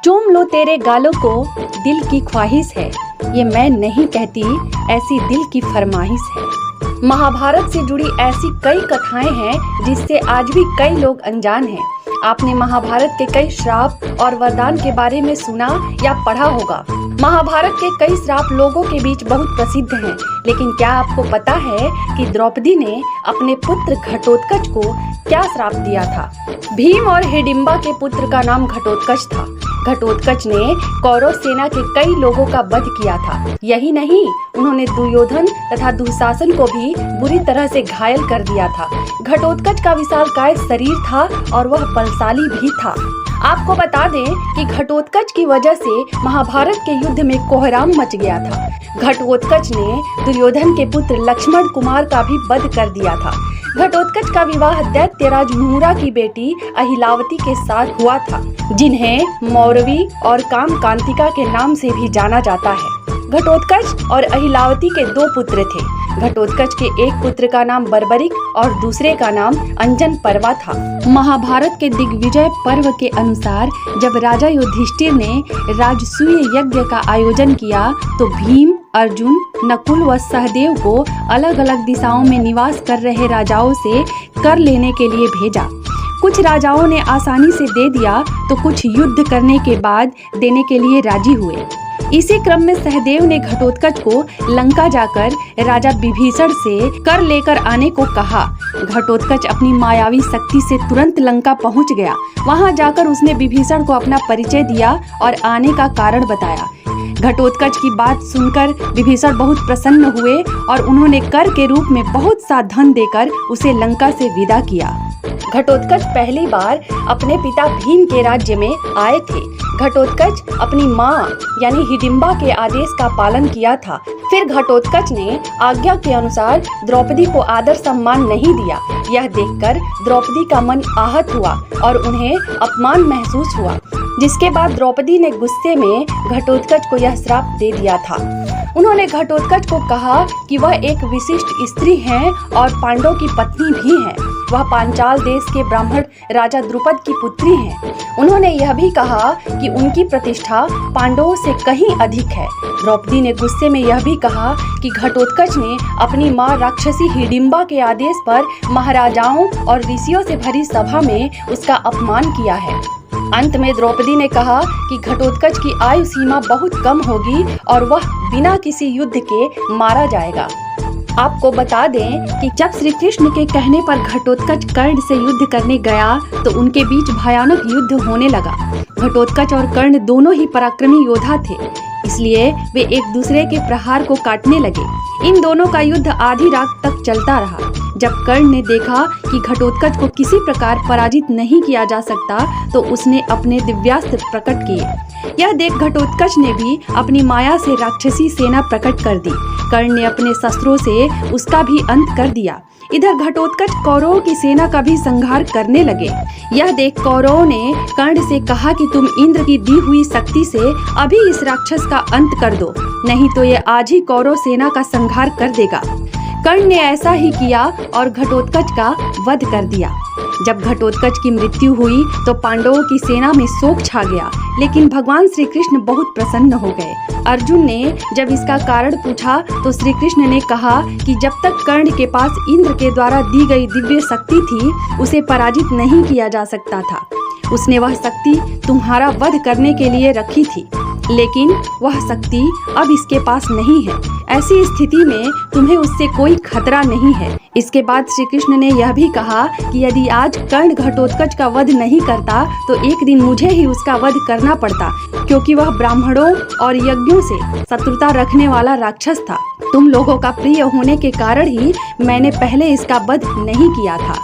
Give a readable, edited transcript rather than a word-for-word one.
चूम लो तेरे गालों को दिल की ख्वाहिश है, ये मैं नहीं कहती ऐसी दिल की फरमाइश है। महाभारत से जुड़ी ऐसी कई कथाएं हैं जिससे आज भी कई लोग अनजान हैं। आपने महाभारत के कई श्राप और वरदान के बारे में सुना या पढ़ा होगा। महाभारत के कई श्राप लोगों के बीच बहुत प्रसिद्ध हैं, लेकिन क्या आपको पता है कि द्रौपदी ने अपने पुत्र घटोत्कच को क्या श्राप दिया था? भीम और हिडिंबा के पुत्र का नाम घटोत्कच था। घटोत्कच ने कौरव सेना के कई लोगों का वध किया था। यही नहीं, उन्होंने दुर्योधन तथा दुशासन को भी बुरी तरह से घायल कर दिया था। घटोत्कच का विशालकाय शरीर था और वह बलशाली भी था। आपको बता दें कि घटोत्कच की वजह से महाभारत के युद्ध में कोहराम मच गया था। घटोत्कच ने दुर्योधन के पुत्र लक्ष्मण कुमार का भी वध कर दिया था। घटोत्कच का विवाह दैत्यराज मूरा की बेटी अहिलावती के साथ हुआ था, जिन्हें मौरवी और कामकांतिका के नाम से भी जाना जाता है। घटोत्कच और अहिलावती के दो पुत्र थे। घटोत्कच के एक पुत्र का नाम बर्बरिक और दूसरे का नाम अंजन पर्वा था। महाभारत के दिग्विजय पर्व के अनुसार जब राजा युधिष्ठिर ने राजसूय यज्ञ का आयोजन किया तो भीम, अर्जुन, नकुल व सहदेव को अलग अलग दिशाओं में निवास कर रहे राजाओं से कर लेने के लिए भेजा। कुछ राजाओं ने आसानी से दे दिया तो कुछ युद्ध करने के बाद देने के लिए राजी हुए। इसी क्रम में सहदेव ने घटोत्कच को लंका जाकर राजा विभीषण से कर लेकर आने को कहा। घटोत्कच अपनी मायावी शक्ति से तुरंत लंका पहुंच गया। वहां जाकर उसने विभीषण को अपना परिचय दिया और आने का कारण बताया। घटोत्कच की बात सुनकर विभीषण बहुत प्रसन्न हुए और उन्होंने कर के रूप में बहुत सा धन देकर उसे लंका से विदा किया। घटोत्कच पहली बार अपने पिता भीम के राज्य में आए थे। घटोत्कच अपनी माँ यानी हिडिंबा के आदेश का पालन किया था। फिर घटोत्कच ने आज्ञा के अनुसार द्रौपदी को आदर सम्मान नहीं दिया। यह देखकर द्रौपदी का मन आहत हुआ और उन्हें अपमान महसूस हुआ, जिसके बाद द्रौपदी ने गुस्से में घटोत्कच को यह श्राप दे दिया था। उन्होंने घटोत्कच को कहा कि वह एक विशिष्ट स्त्री हैं और पांडव की पत्नी भी हैं। वह पांचाल देश के ब्राह्मण राजा द्रुपद की पुत्री हैं। उन्होंने यह भी कहा कि उनकी प्रतिष्ठा पांडवों से कहीं अधिक है। द्रौपदी ने गुस्से में यह भी कहा कि घटोत्कच ने अपनी मां राक्षसी हिडिंबा के आदेश पर महाराजाओं और ऋषियों से भरी सभा में उसका अपमान किया है। अंत में द्रौपदी ने कहा कि घटोत्कच की आयु सीमा बहुत कम होगी और वह बिना किसी युद्ध के मारा जाएगा। आपको बता दें कि जब श्री कृष्ण के कहने पर घटोत्कच कर्ण से युद्ध करने गया तो उनके बीच भयानक युद्ध होने लगा। घटोत्कच और कर्ण दोनों ही पराक्रमी योद्धा थे, इसलिए वे एक दूसरे के प्रहार को काटने लगे। इन दोनों का युद्ध आधी रात तक चलता रहा। जब कर्ण ने देखा कि घटोत्कच को किसी प्रकार पराजित नहीं किया जा सकता तो उसने अपने दिव्यास्त्र प्रकट किए। यह देख घटोत्कच ने भी अपनी माया से राक्षसी सेना प्रकट कर दी। कर्ण ने अपने शस्त्रों से उसका भी अंत कर दिया। इधर घटोत्कच कौरवों की सेना का भी संहार करने लगे। यह देख कौरवों ने कर्ण से कहा कि तुम इंद्र की दी हुई शक्ति से अभी इस राक्षस का अंत कर दो, नहीं तो ये आज ही कौरव सेना का संहार कर देगा। कर्ण ने ऐसा ही किया और घटोत्कच का वध कर दिया। जब घटोत्कच की मृत्यु हुई तो पांडवों की सेना में शोक छा गया, लेकिन भगवान श्री कृष्ण बहुत प्रसन्न हो गए। अर्जुन ने जब इसका कारण पूछा तो श्री कृष्ण ने कहा कि जब तक कर्ण के पास इंद्र के द्वारा दी गई दिव्य शक्ति थी उसे पराजित नहीं किया जा सकता था। उसने वह शक्ति तुम्हारा वध करने के लिए रखी थी, लेकिन वह शक्ति अब इसके पास नहीं है। ऐसी स्थिति में तुम्हें उससे कोई खतरा नहीं है। इसके बाद श्री कृष्ण ने यह भी कहा कि यदि आज कर्ण घटोत्कच का वध नहीं करता तो एक दिन मुझे ही उसका वध करना पड़ता, क्योंकि वह ब्राह्मणों और यज्ञों से शत्रुता रखने वाला राक्षस था। तुम लोगों का प्रिय होने के कारण ही मैंने पहले इसका वध नहीं किया था।